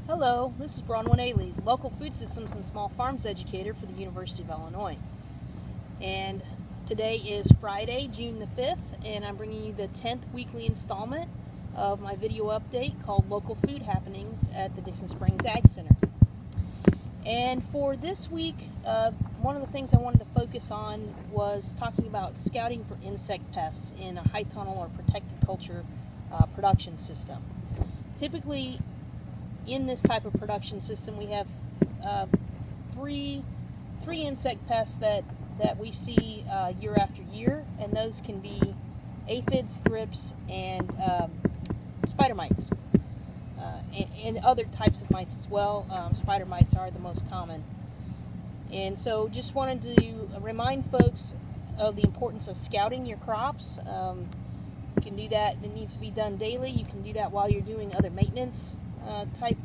Hello, this is Bronwyn Ailey, local food systems and small farms educator for the University of Illinois. And today is Friday, June the 5th, and I'm bringing you the 10th weekly installment of my video update called Local Food Happenings at the Dixon Springs Ag Center. And for this week, one of the things I wanted to focus on was talking about scouting for insect pests in a high tunnel or protected culture production system. Typically, in this type of production system, we have three insect pests that we see year after year, and those can be aphids, thrips, and spider mites, and other types of mites as well. Spider mites are the most common. And so just wanted to remind folks of the importance of scouting your crops. You can do that. It needs to be done daily. You can do that while you're doing other maintenance type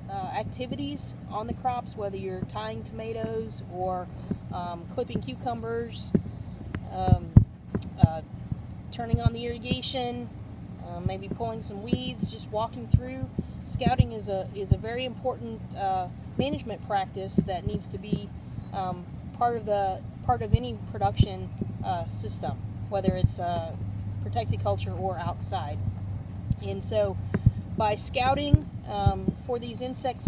activities on the crops, whether you're tying tomatoes or clipping cucumbers, turning on the irrigation, maybe pulling some weeds, just walking through. Scouting is a very important management practice that needs to be part of any production system, whether it's protected culture or outside. And so by scouting for these insect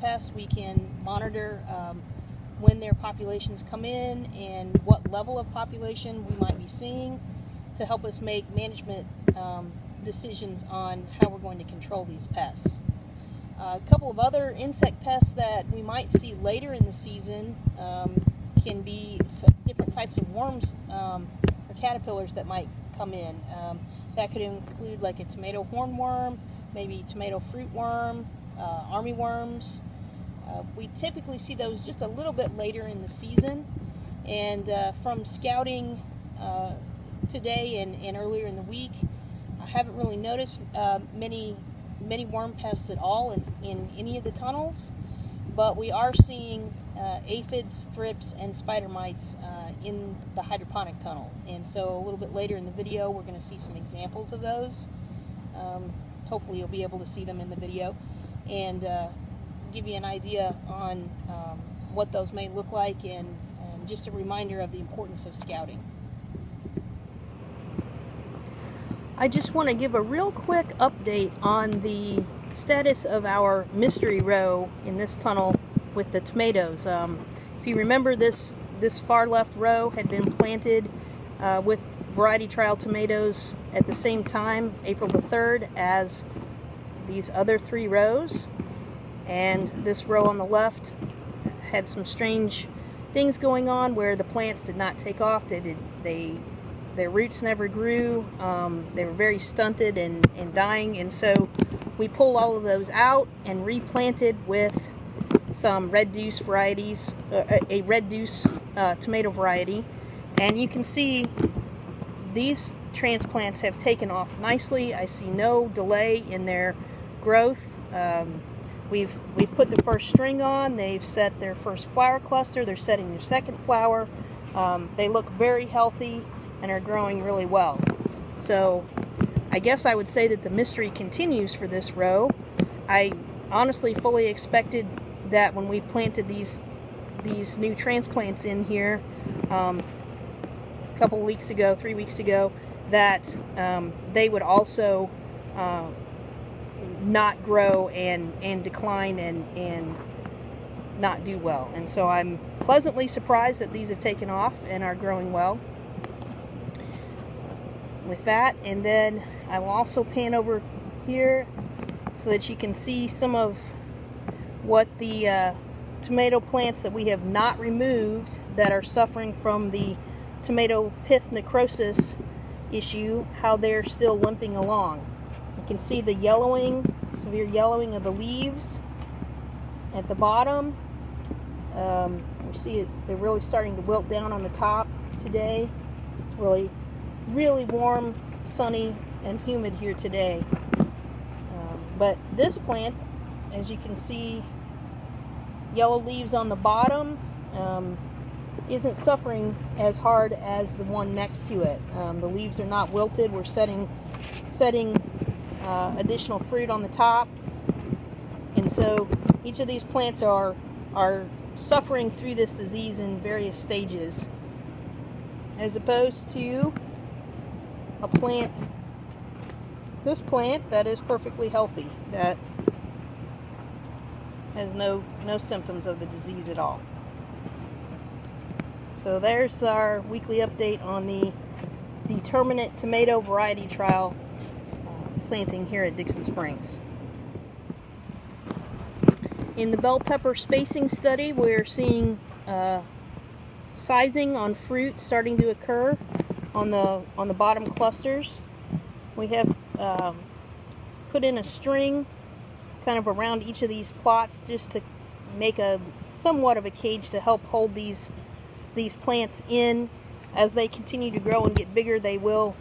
pests, we can monitor when their populations come in and what level of population we might be seeing to help us make management decisions on how we're going to control these pests. A couple of other insect pests that we might see later in the season can be different types of worms or caterpillars that might come in. That could include like a tomato hornworm, maybe tomato fruit worm, armyworms. We typically see those just a little bit later in the season, and from scouting today and earlier in the week, I haven't really noticed many worm pests at all in any of the tunnels, but we are seeing aphids, thrips, and spider mites in the hydroponic tunnel. And so a little bit later in the video, we're going to see some examples of those. Hopefully you'll be able to see them in the video and give you an idea on what those may look like, and just a reminder of the importance of scouting. I just want to give a real quick update on the status of our mystery row in this tunnel with the tomatoes. If you remember, this far left row had been planted with variety trial tomatoes at the same time, April the 3rd, as these other three rows. And this row on the left had some strange things going on where the plants did not take off. Their roots never grew. They were very stunted and dying. And so we pulled all of those out and replanted with some red deuce varieties, a red deuce tomato variety. And you can see these transplants have taken off nicely. I see no delay in their growth. We've put the first string on. They've set their first flower cluster. They're setting their second flower. They look very healthy and are growing really well. So I guess I would say that the mystery continues for this row. I honestly fully expected that when we planted these new transplants in here a couple weeks ago, 3 weeks ago, that they would also not grow and decline and not do well. And so I'm pleasantly surprised that these have taken off and are growing well with that. And then I will also pan over here so that you can see some of what the tomato plants that we have not removed that are suffering from the tomato pith necrosis issue, how they're still limping along. You can see the yellowing, severe yellowing of the leaves at the bottom. You see it, they're really starting to wilt down on the top today. It's really warm, sunny, and humid here today. But this plant, as you can see, yellow leaves on the bottom, isn't suffering as hard as the one next to it. The leaves are not wilted. We're setting additional fruit on the top. And so each of these plants are suffering through this disease in various stages, as opposed to a plant, this plant, that is perfectly healthy, that has no symptoms of the disease at all. So there's our weekly update on the determinate tomato variety trial planting here at Dixon Springs. In the bell pepper spacing study, we're seeing sizing on fruit starting to occur on the bottom clusters. We have put in a string kind of around each of these plots just to make a somewhat of a cage to help hold these plants in. As they continue to grow and get bigger, they will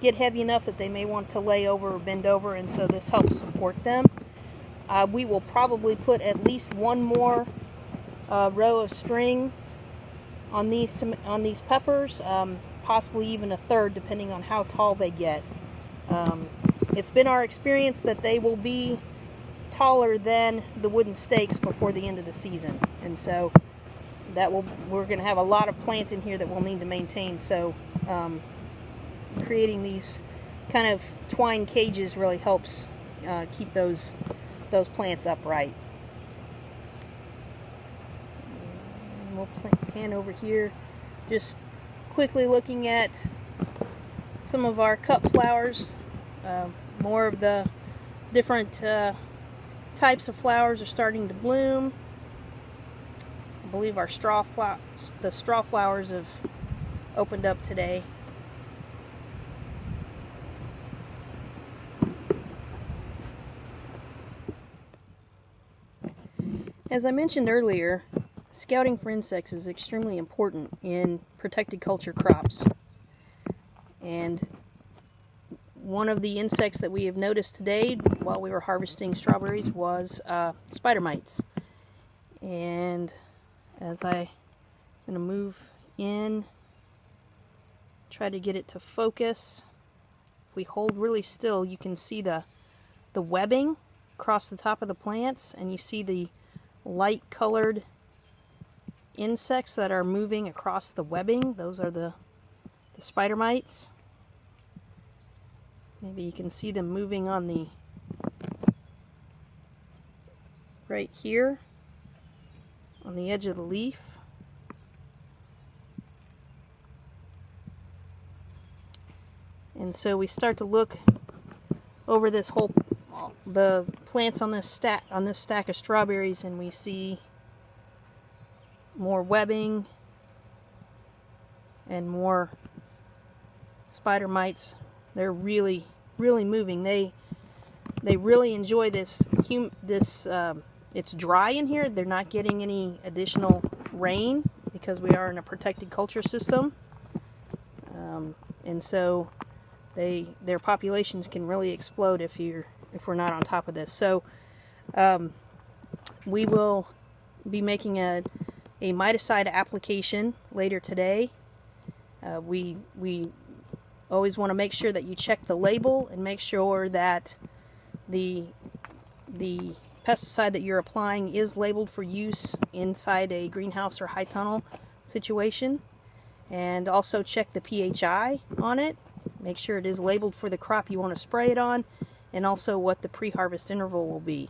get heavy enough that they may want to lay over or bend over, and so this helps support them. We will probably put at least one more row of string on these peppers, possibly even a third, depending on how tall they get. It's been our experience that they will be taller than the wooden stakes before the end of the season, and so we're going to have a lot of plants in here that we'll need to maintain. So creating these kind of twine cages really helps keep those plants upright. And we'll pan over here, just quickly looking at some of our cut flowers. More of the different types of flowers are starting to bloom. I believe our the straw flowers have opened up today. As I mentioned earlier, scouting for insects is extremely important in protected culture crops. And one of the insects that we have noticed today while we were harvesting strawberries was spider mites. And as I'm going to move in, try to get it to focus. If we hold really still, you can see the webbing across the top of the plants, and you see the light colored insects that are moving across the webbing. Those are the spider mites. Maybe you can see them moving on the right here on the edge of the leaf. And so we start to look over this whole the plants on this stack of strawberries, and we see more webbing and more spider mites. They're really moving. They really enjoy this. It's dry in here. They're not getting any additional rain because we are in a protected culture system, and so their populations can really explode if we're not on top of this. So we will be making a miticide application later today. We always want to make sure that you check the label and make sure that the pesticide that you're applying is labeled for use inside a greenhouse or high tunnel situation, and also check the PHI on it. Make sure it is labeled for the crop you want to spray it on, and also what the pre-harvest interval will be.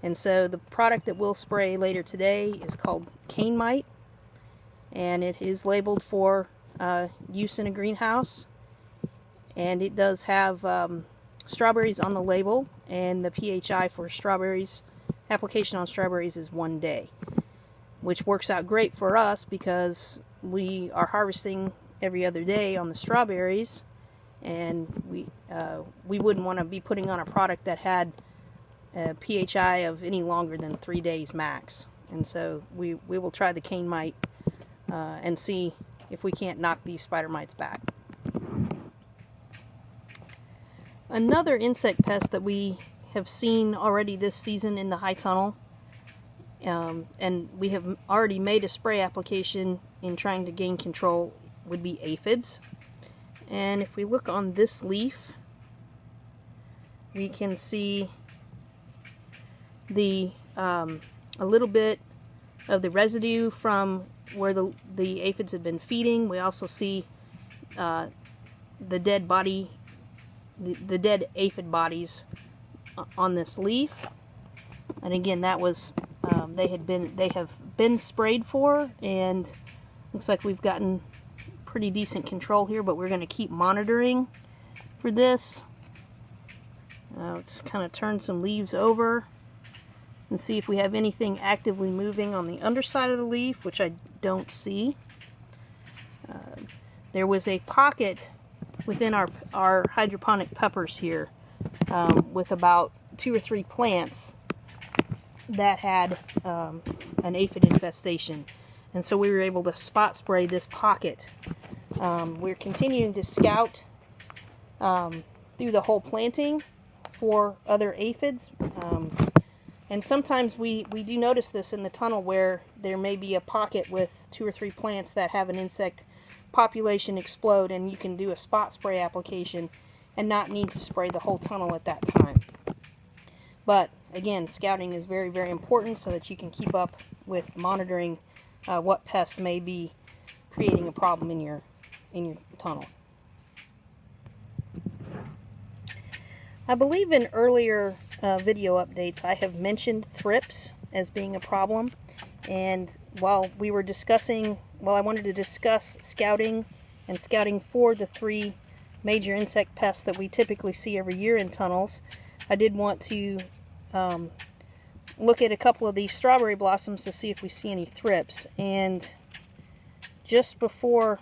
And so the product that we'll spray later today is called cane Mite, and it is labeled for use in a greenhouse, and it does have strawberries on the label, and the PHI for strawberries, application on strawberries, is 1 day, which works out great for us because we are harvesting every other day on the strawberries, and we wouldn't want to be putting on a product that had a PHI of any longer than 3 days max. And so we will try the cane Mite and see if we can't knock these spider mites back. Another insect pest that we have seen already this season in the high tunnel, and we have already made a spray application in trying to gain control, would be aphids. And if we look on this leaf, we can see a little bit of the residue from where the aphids had been feeding. We also see the dead body, the dead aphid bodies on this leaf. And again, that was they have been sprayed for, and looks like we've gotten pretty decent control here. But we're going to keep monitoring for this. Let's kind of turn some leaves over and see if we have anything actively moving on the underside of the leaf, which I don't see. There was a pocket within our hydroponic peppers here with about 2 or 3 plants that had an aphid infestation, and so we were able to spot spray this pocket. We're continuing to scout through the whole planting for other aphids, and sometimes we do notice this in the tunnel where there may be a pocket with 2 or 3 plants that have an insect population explode, and you can do a spot spray application and not need to spray the whole tunnel at that time. But again, scouting is very, very important so that you can keep up with monitoring what pests may be creating a problem in your tunnel. I believe in earlier video updates I have mentioned thrips as being a problem, and while I wanted to discuss scouting and scouting for the 3 major insect pests that we typically see every year in tunnels, I did want to look at a couple of these strawberry blossoms to see if we see any thrips. And just before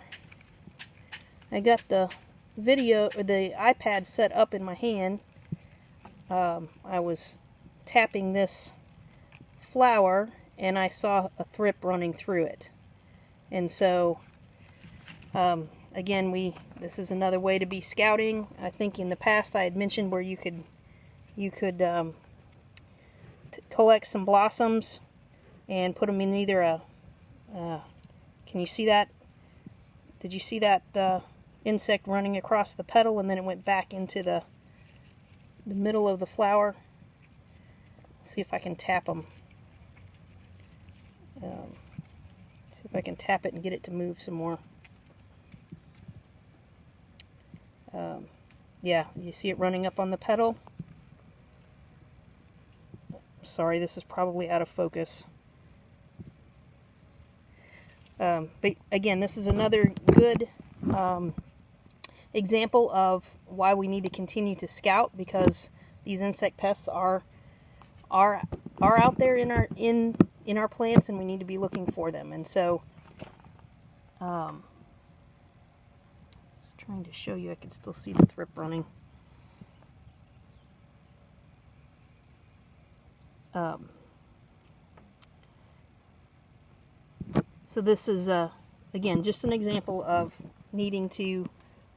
I got the iPad set up in my hand, I was tapping this flower and I saw a thrip running through it. And so again, this is another way to be scouting. I think in the past I had mentioned where you could collect some blossoms and put them in either can you see that? Did you see that insect running across the petal, and then it went back into the middle of the flower? See if I can tap them. See if I can tap it and get it to move some more. Yeah, you see it running up on the petal? Sorry, this is probably out of focus. But again, this is another good example of why we need to continue to scout, because these insect pests are out there in our plants, and we need to be looking for them. And so, I was trying to show you, I can still see the thrip running. So this is, again, just an example of needing to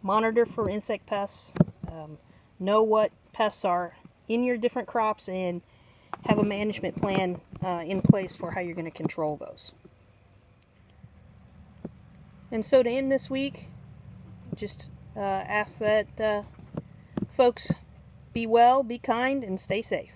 monitor for insect pests, know what pests are in your different crops, and have a management plan in place for how you're going to control those. And so to end this week, just ask that folks be well, be kind, and stay safe.